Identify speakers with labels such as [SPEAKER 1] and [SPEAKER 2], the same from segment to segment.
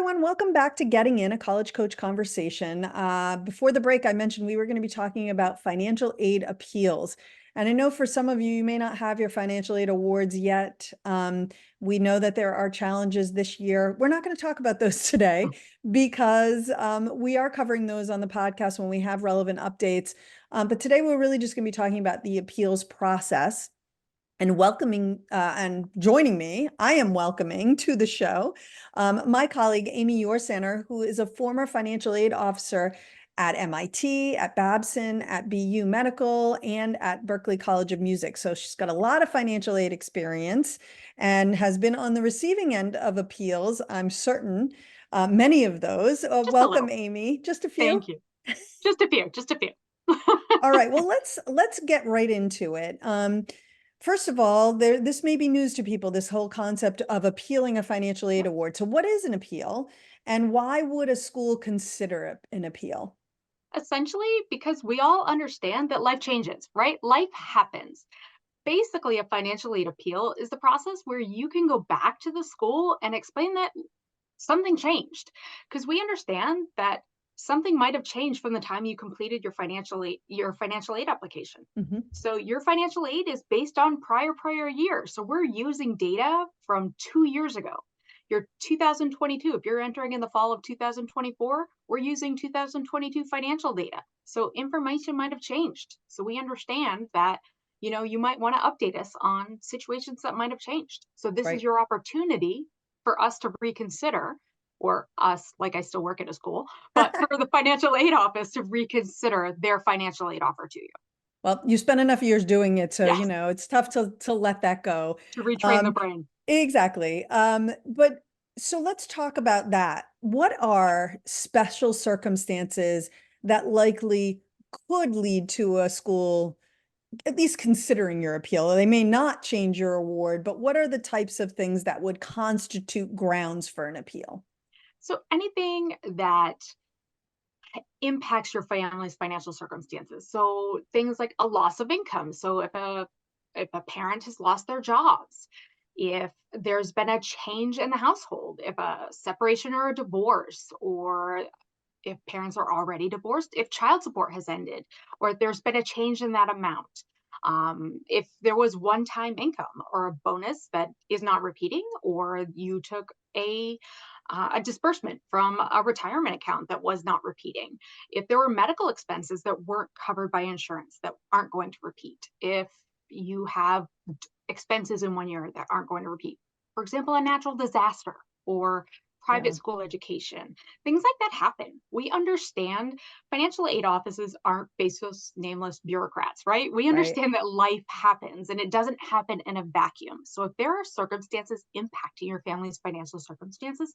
[SPEAKER 1] everyone. Welcome back to Getting In, a College Coach Conversation. Before the break, I mentioned we were going to be talking about financial aid appeals. And I know for some of you, you may not have your financial aid awards yet. We know that there are challenges this year. We're not going to talk about those today because we are covering those on the podcast when we have relevant updates. But today, we're really just going to be talking about the appeals process. And welcoming and joining me, I am welcoming to the show my colleague, Aimee Yorsaner, who is a former financial aid officer at MIT, at Babson, at BU Medical, and at Berklee College of Music. So she's got a lot of financial aid experience and has been on the receiving end of appeals, I'm certain, many of those.
[SPEAKER 2] Just a
[SPEAKER 1] Welcome,
[SPEAKER 2] little.
[SPEAKER 1] Aimee. Just a few?
[SPEAKER 2] Thank you. Just a few, just a few.
[SPEAKER 1] All right, well, let's get right into it. First of all, this may be news to people, this whole concept of appealing a financial aid award. So what is an appeal, and why would a school consider an appeal?
[SPEAKER 2] Essentially, because we all understand that life changes, right? Life happens. Basically, a financial aid appeal is the process where you can go back to the school and explain that something changed. Because we understand that something might have changed from the time you completed your financial aid application.
[SPEAKER 1] Mhm.
[SPEAKER 2] So your financial aid is based on prior years. So we're using data from 2 years ago. Your 2022, if you're entering in the fall of 2024, we're using 2022 financial data. So information might have changed. So we understand that, you might want to update us on situations that might have changed. So this is
[SPEAKER 1] Right.
[SPEAKER 2] your opportunity for us to reconsider, or us, like I still work at a school, but for the financial aid office to reconsider their financial aid offer to you.
[SPEAKER 1] Well, you spent enough years doing it, so
[SPEAKER 2] Yes,
[SPEAKER 1] it's tough to let that go.
[SPEAKER 2] to retrain the
[SPEAKER 1] Um,
[SPEAKER 2] brain.
[SPEAKER 1] exactly. But so let's talk about that. What are special circumstances that likely could lead to a school at least considering your appeal? They may not change your award, but what are the types of things that would constitute grounds for an appeal?
[SPEAKER 2] So anything that impacts your family's financial circumstances. So things like a loss of income. So if a parent has lost their jobs, if there's been a change in the household, if a separation or a divorce, or if parents are already divorced, if child support has ended, or if there's been a change in that amount. If there was one time income or a bonus that is not repeating, or you took a disbursement from a retirement account that was not repeating, if there were medical expenses that weren't covered by insurance that aren't going to repeat, if you have expenses in one year that aren't going to repeat, for example, a natural disaster or
[SPEAKER 1] Yeah,
[SPEAKER 2] private school education, things like that happen. We understand financial aid offices aren't faceless, nameless bureaucrats, right? We
[SPEAKER 1] right.
[SPEAKER 2] understand that life happens and it doesn't happen in a vacuum. So if there are circumstances impacting your family's financial circumstances,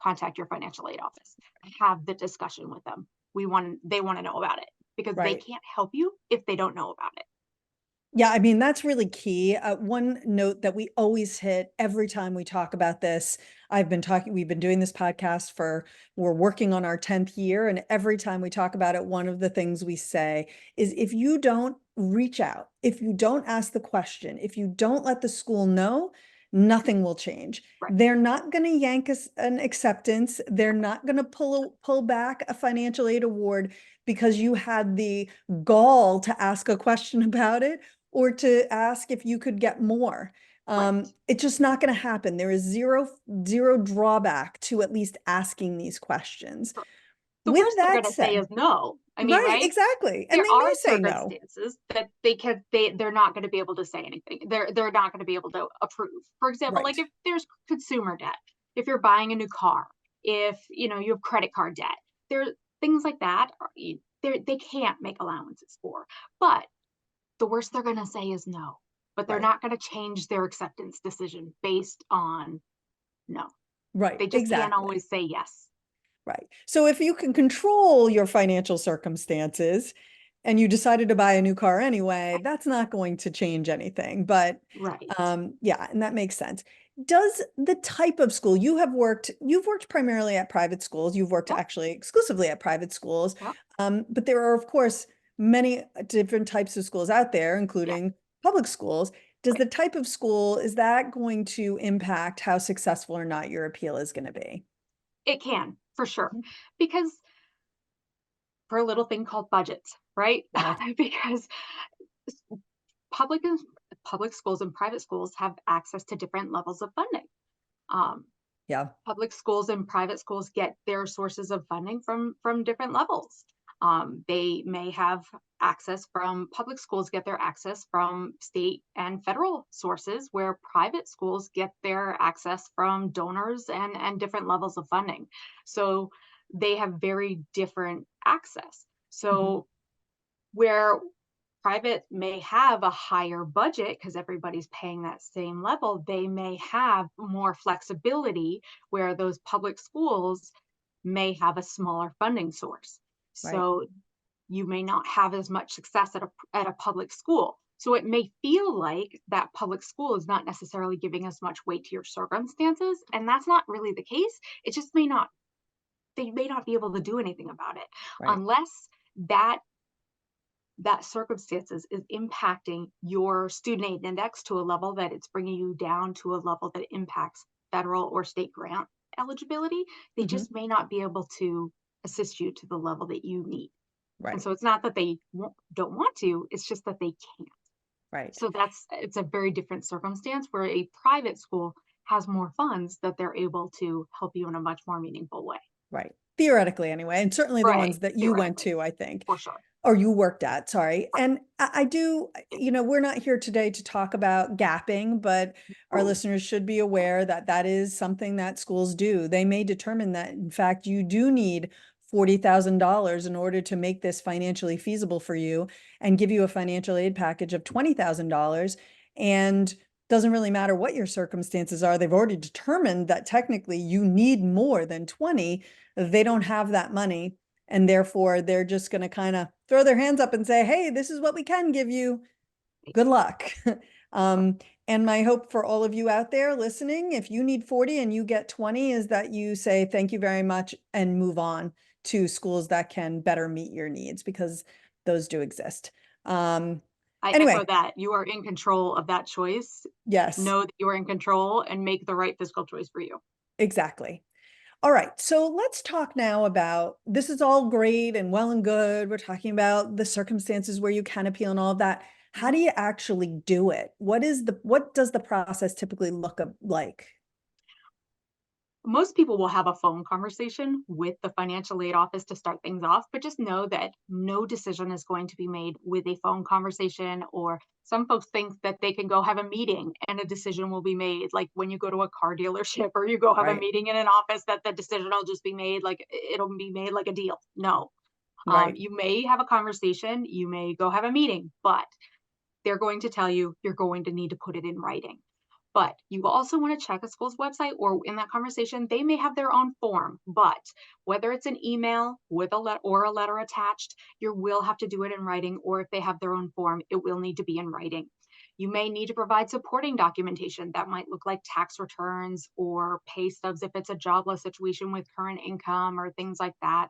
[SPEAKER 2] contact your financial aid office. Have the discussion with them. They want to know about it because they
[SPEAKER 1] Right.
[SPEAKER 2] can't help you if they don't know about it.
[SPEAKER 1] Yeah, I mean, that's really key. One note that we always hit every time we talk about this, we've been doing this podcast we're working on our 10th year. And every time we talk about it, one of the things we say is if you don't reach out, if you don't ask the question, if you don't let the school know, nothing will change.
[SPEAKER 2] Right.
[SPEAKER 1] They're not going to yank us an acceptance. They're not going to pull back a financial aid award because you had the gall to ask a question about it or to ask if you could get more.
[SPEAKER 2] Right.
[SPEAKER 1] It's just not going to happen. There is zero drawback to at least asking these questions.
[SPEAKER 2] The
[SPEAKER 1] With
[SPEAKER 2] worst they're
[SPEAKER 1] that
[SPEAKER 2] going to say
[SPEAKER 1] said,
[SPEAKER 2] is no. I mean,
[SPEAKER 1] right,
[SPEAKER 2] right?
[SPEAKER 1] exactly. And
[SPEAKER 2] There
[SPEAKER 1] they may
[SPEAKER 2] are
[SPEAKER 1] say no.
[SPEAKER 2] circumstances that they're not going to be able to say anything. They're not going to be able to approve. For example, like
[SPEAKER 1] Right,
[SPEAKER 2] if there's consumer debt, if you're buying a new car, if you have credit card debt, there things like that. They can't make allowances for. But the worst they're going to say is no. But they're
[SPEAKER 1] right,
[SPEAKER 2] not going to change their acceptance decision based on no.
[SPEAKER 1] right,
[SPEAKER 2] They just can't
[SPEAKER 1] exactly.
[SPEAKER 2] always say yes.
[SPEAKER 1] Right. So if you can control your financial circumstances and you decided to buy a new car anyway, that's not going to change anything. But
[SPEAKER 2] Right.
[SPEAKER 1] yeah, and that makes sense. Does the type of school you've worked primarily at private schools, you've worked
[SPEAKER 2] Yep.
[SPEAKER 1] actually exclusively at private schools,
[SPEAKER 2] Yep.
[SPEAKER 1] but there are, of course, many different types of schools out there,
[SPEAKER 2] Yeah.
[SPEAKER 1] including public schools. Does
[SPEAKER 2] Right.
[SPEAKER 1] the type of school, is that going to impact how successful or not your appeal is going to be?
[SPEAKER 2] It can, for sure.
[SPEAKER 1] Mhm.
[SPEAKER 2] Because for a little thing called budgets, right?
[SPEAKER 1] Yeah.
[SPEAKER 2] Because s- public and public schools and private schools have access to different levels of funding. Um,
[SPEAKER 1] Yeah.
[SPEAKER 2] Public schools and private schools get their sources of funding from different levels. They may have access from public schools get their access from state and federal sources, where private schools get their access from donors and different levels of funding. So they have very different access.
[SPEAKER 1] Mhm.
[SPEAKER 2] So where private may have a higher budget because everybody's paying that same level, they may have more flexibility where those public schools may have a smaller funding source.
[SPEAKER 1] Right.
[SPEAKER 2] So you may not have as much success at a public school. So it may feel like that public school is not necessarily giving as much weight to your circumstances, and that's not really the case. It just may not they may not be able to do anything about it
[SPEAKER 1] Right.
[SPEAKER 2] unless that that circumstances is impacting your student aid index to a level that it's bringing you down to a level that impacts federal or state grant eligibility. They
[SPEAKER 1] Mhm.
[SPEAKER 2] just may not be able to assist you to the level that you need. And
[SPEAKER 1] Right.
[SPEAKER 2] so it's not that they don't want to, it's just that they can't.
[SPEAKER 1] Right.
[SPEAKER 2] So it's a very different circumstance where a private school has more funds that they're able to help you in a much more meaningful way.
[SPEAKER 1] Right. Theoretically, anyway, and certainly the
[SPEAKER 2] Right.
[SPEAKER 1] ones that you went
[SPEAKER 2] Theoretically,
[SPEAKER 1] to, I think,
[SPEAKER 2] for sure.
[SPEAKER 1] or you worked at, sorry.
[SPEAKER 2] Right.
[SPEAKER 1] And I do,
[SPEAKER 2] Yeah.
[SPEAKER 1] we're not here today to talk about gapping, but our
[SPEAKER 2] Oh,
[SPEAKER 1] listeners should be aware that that is something that schools do. They may determine that, in fact, you do need $40,000 in order to make this financially feasible for you and give you a financial aid package of $20,000. And doesn't really matter what your circumstances are. They've already determined that technically you need more than 20. They don't have that money. And therefore, they're just going to kind of throw their hands up and say, hey, this is what we can give you. Good luck.
[SPEAKER 2] right.
[SPEAKER 1] um, and my hope for all of you out there listening, if you need 40 and you get 20, is that you say thank you very much and move on to schools that can better meet your needs, because those do exist. Um,
[SPEAKER 2] I echo
[SPEAKER 1] anyway,
[SPEAKER 2] that. You are in control of that choice.
[SPEAKER 1] yes,
[SPEAKER 2] Know that you are in control and make the right fiscal choice for you.
[SPEAKER 1] exactly. All right, so let's talk now about, this is all great and well and good. We're talking about the circumstances where you can appeal and all of that. How
[SPEAKER 2] Mhm.
[SPEAKER 1] do you actually do it? What does the process typically look like?
[SPEAKER 2] Most people will have a phone conversation with the financial aid office to start things off, but just know that no decision is going to be made with a phone conversation. Or some folks think that they can go have a meeting and a decision will be made, like when you go to a car dealership or you go have a
[SPEAKER 1] Right,
[SPEAKER 2] meeting in an office, that the decision will just be made like it'll be made like a deal. No.
[SPEAKER 1] right,
[SPEAKER 2] You may have a conversation, you may go have a meeting, but they're going to tell you you're going to need to put it in writing. But you also want to check a school's website, or in that conversation, they may have their own form. But whether it's an email with a letter attached, you will have to do it in writing. Or if they have their own form, it will need to be in writing. You may need to provide supporting documentation that might look like tax returns or pay stubs if it's a jobless situation with current income or things like that.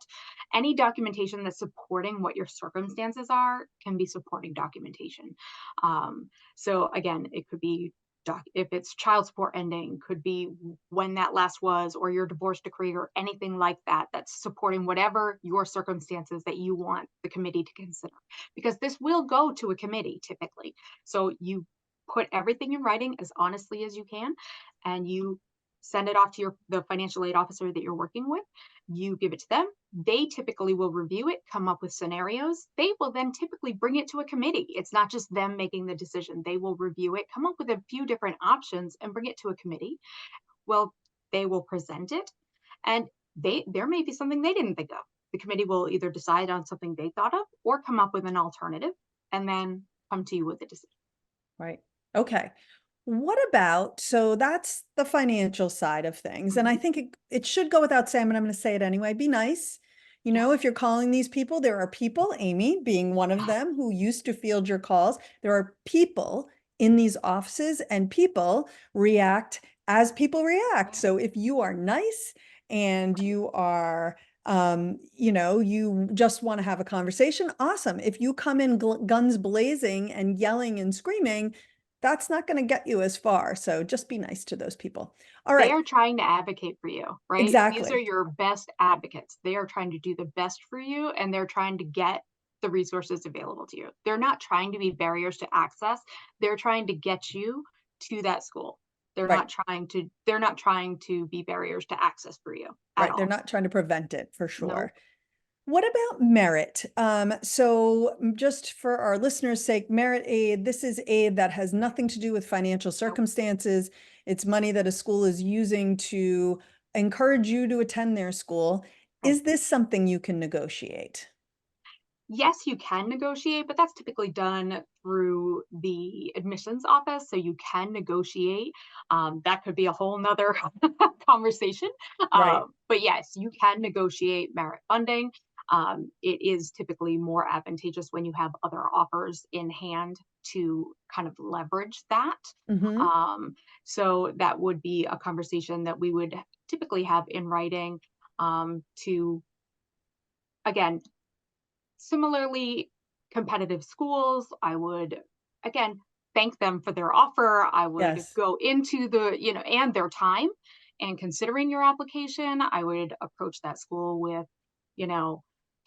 [SPEAKER 2] Any documentation that's supporting what your circumstances are can be supporting documentation. So again, it could be if it's child support ending, could be when that last was, or your divorce decree, or anything like that, that's supporting whatever your circumstances that you want the committee to consider. Because this will go to a committee typically. So you put everything in writing as honestly as you can, and you send it off to the financial aid officer that you're working with. You give it to them. They typically will review it, come up with scenarios. They will then typically bring it to a committee. It's not just them making the decision. They will review it, come up with a few different options, and bring it to a committee. Well, they will present it, and there may be something they didn't think of. The committee will either decide on something they thought of or come up with an alternative and then come to you with a decision.
[SPEAKER 1] right. Okay. What about, so that's the financial side of things. And I
[SPEAKER 2] Mhm.
[SPEAKER 1] think it should go without saying, but I'm going to say it anyway. Be nice.
[SPEAKER 2] Yeah.
[SPEAKER 1] If you're calling these people, there are people, Aimee being one of them, who used to field your calls. There are people in these offices, and people react as people react. So if you are nice and you are, you just want to have a conversation, awesome. If you come in guns blazing and yelling and screaming, that's not going to get you as far. So just be nice to those people. All
[SPEAKER 2] They
[SPEAKER 1] right.
[SPEAKER 2] are trying to advocate for you, right? These are
[SPEAKER 1] Exactly.
[SPEAKER 2] your best advocates. They are trying to do the best for you, and they're trying to get the resources available to you. They're not trying to be barriers to access. They're trying to get you to that school.
[SPEAKER 1] Right.
[SPEAKER 2] They're not trying to be barriers to access for you at
[SPEAKER 1] Right. They're
[SPEAKER 2] all.
[SPEAKER 1] not trying to prevent it for
[SPEAKER 2] Nope.
[SPEAKER 1] sure. What about merit? Just for our listeners' sake, merit aid, this is aid that has nothing to do with financial
[SPEAKER 2] Nope.
[SPEAKER 1] circumstances. It's money that a school is using to encourage you to attend their school.
[SPEAKER 2] Right.
[SPEAKER 1] Is this something you can negotiate?
[SPEAKER 2] Yes, you can negotiate, but that's typically done through the admissions office. So you can negotiate. That could be a whole nother conversation.
[SPEAKER 1] Right.
[SPEAKER 2] But yes, you can negotiate merit funding. It is typically more advantageous when you have other offers in hand to kind of leverage that.
[SPEAKER 1] Mm-hmm.
[SPEAKER 2] Um, so that would be a conversation that we would typically have in writing to, again, similarly, competitive schools, I would, again, thank them for their offer. I would
[SPEAKER 1] Yes.
[SPEAKER 2] go into and their time and considering your application, I would approach that school with, you know,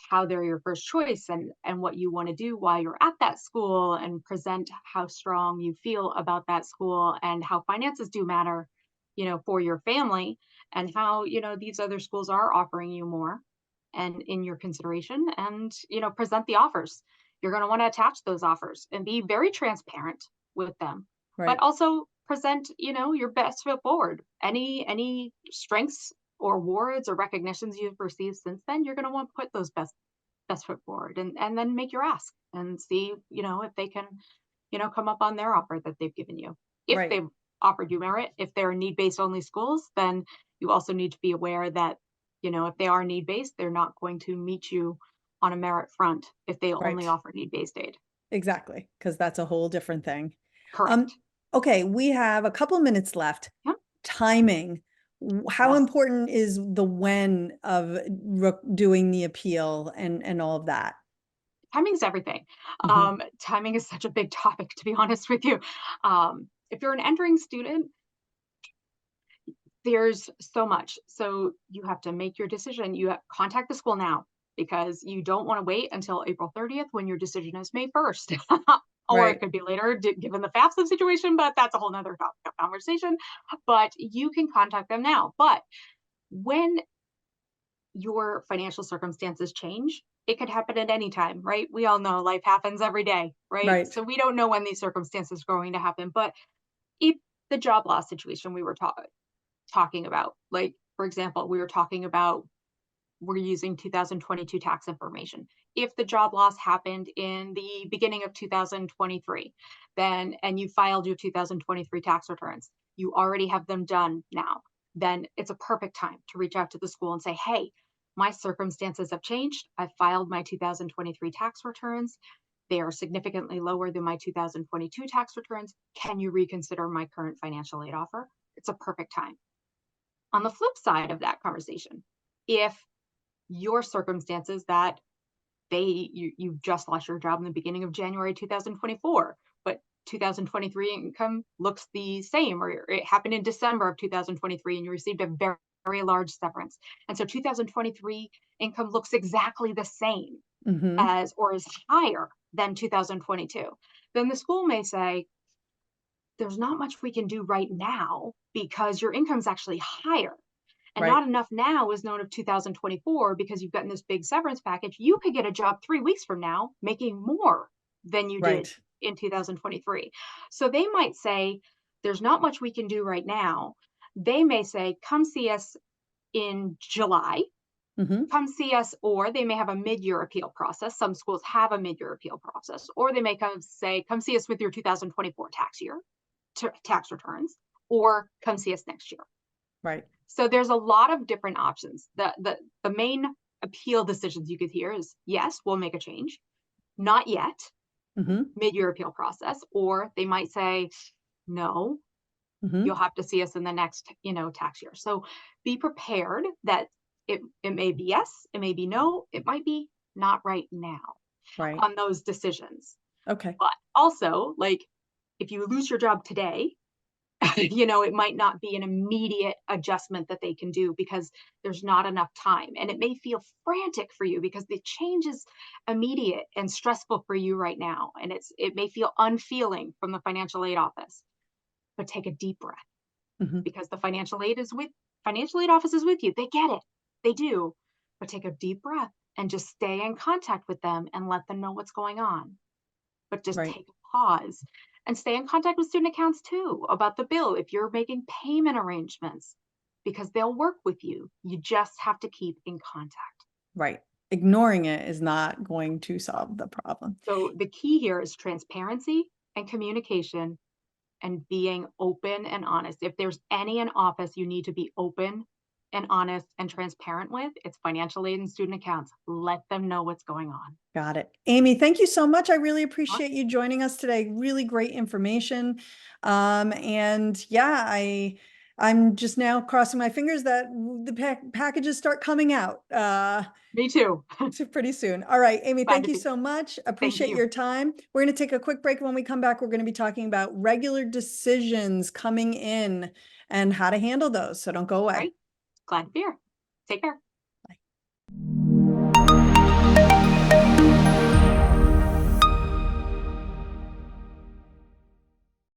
[SPEAKER 2] how they're your first choice and what you want to do while you're at that school and present how strong you feel about that school and how finances do matter, for your family and how, these other schools are offering you more and in your consideration and present the offers. You're going to want to attach those offers and be very transparent with them, but
[SPEAKER 1] Right.
[SPEAKER 2] also present your best foot forward. Any strengths or awards or recognitions you've received since then, you're going to want to put those best foot forward and then make your ask and see if they can come up on their offer that they've given you. If
[SPEAKER 1] Right.
[SPEAKER 2] they've offered you merit, if they're need-based only schools, then you also need to be aware that, if they are need-based, they're not going to meet you on a merit front if they only
[SPEAKER 1] Right.
[SPEAKER 2] offer need-based aid.
[SPEAKER 1] Exactly. Because that's a whole different thing. Um,
[SPEAKER 2] Correct.
[SPEAKER 1] okay, we have a couple minutes left.
[SPEAKER 2] Yep.
[SPEAKER 1] Timing. How
[SPEAKER 2] Yes.
[SPEAKER 1] important is the when of doing the appeal and all of that?
[SPEAKER 2] Timing's everything.
[SPEAKER 1] Mhm.
[SPEAKER 2] Timing is such a big topic, to be honest with you. If you're an entering student, there's so much. So you have to make your decision. Contact the school now because you don't want to wait until April 30th when your decision is May 1st. Or it
[SPEAKER 1] Right.
[SPEAKER 2] could be later given the FAFSA situation, but that's a whole nother topic of conversation. But you can contact them now. But when your financial circumstances change, it could happen at any time, right? We all know life happens every day, right?
[SPEAKER 1] Right.
[SPEAKER 2] So we don't know when these circumstances are going to happen. But if the job loss situation we were talking about. Like, for example, we were talking about we're using 2022 tax information. If the job loss happened in the beginning of 2023, then and you filed your 2023 tax returns, you already have them done now. Then it's a perfect time to reach out to the school and say, "Hey, my circumstances have changed. I filed my 2023 tax returns. They are significantly lower than my 2022 tax returns. Can you reconsider my current financial aid offer?" It's a perfect time. On the flip side of that conversation, if your circumstances that you've just lost your job in the beginning of January 2024, but 2023 income looks the same, or it happened in December of 2023 and you received a very, very large severance. And so 2023 income looks exactly the same
[SPEAKER 1] Hmm.
[SPEAKER 2] as or is higher than 2022. Then the school may say, there's not much we can do right now because your income's actually higher. And
[SPEAKER 1] Right.
[SPEAKER 2] not enough now is known of 2024 because you've gotten this big severance package. You could get a job 3 weeks from now making more than you did
[SPEAKER 1] Right.
[SPEAKER 2] in 2023. So they might say, there's not much we can do right now. They may say, come see us in July.
[SPEAKER 1] Hmm.
[SPEAKER 2] Come see us, or they may have a mid-year appeal process. Some schools have a mid-year appeal process, or they may come see us with your 2024 tax year tax returns, or come see us next year.
[SPEAKER 1] Right.
[SPEAKER 2] So there's a lot of different options. The main appeal decisions you could hear is yes, we'll make a change, not yet,
[SPEAKER 1] Hmm.
[SPEAKER 2] mid-year appeal process, or they might say no, you'll
[SPEAKER 1] Hmm.
[SPEAKER 2] have to see us in the next, tax year. So be prepared that it may be yes, it may be no, it might be not right now
[SPEAKER 1] Right.
[SPEAKER 2] on those decisions.
[SPEAKER 1] Okay.
[SPEAKER 2] But also, like, if you lose your job today, it might not be an immediate adjustment that they can do because there's not enough time. And it may feel frantic for you because the change is immediate and stressful for you right now. And it may feel unfeeling from the financial aid office. But take a deep breath,
[SPEAKER 1] Mhm.
[SPEAKER 2] because the financial aid office is with you. They get it. They do. But take a deep breath and just stay in contact with them and let them know what's going on. But just
[SPEAKER 1] Right.
[SPEAKER 2] take a pause and stay in contact with student accounts too about the bill if you're making payment arrangements, because they'll work with you. You just have to keep in contact.
[SPEAKER 1] Right. Ignoring it is not going to solve the problem.
[SPEAKER 2] So the key here is transparency and communication and being open and honest. If there's any in office you need to be open and honest and transparent with, it's financial aid and student accounts. Let them know what's going on.
[SPEAKER 1] Got it. Aimee, thank you so much. I really
[SPEAKER 2] Sure.
[SPEAKER 1] appreciate you joining us today. Really great information. And yeah, I'm just now crossing my fingers that the packages start coming out
[SPEAKER 2] Me too.
[SPEAKER 1] pretty soon. All right, Aimee,
[SPEAKER 2] Glad
[SPEAKER 1] thank
[SPEAKER 2] to
[SPEAKER 1] you
[SPEAKER 2] be.
[SPEAKER 1] so much.
[SPEAKER 2] Thank
[SPEAKER 1] Appreciate
[SPEAKER 2] you.
[SPEAKER 1] your time. We're going to take a quick break. When we come back, we're going to be talking about regular decisions coming in and how to handle those. So don't go away.
[SPEAKER 2] Great. Glad to be here. Take care.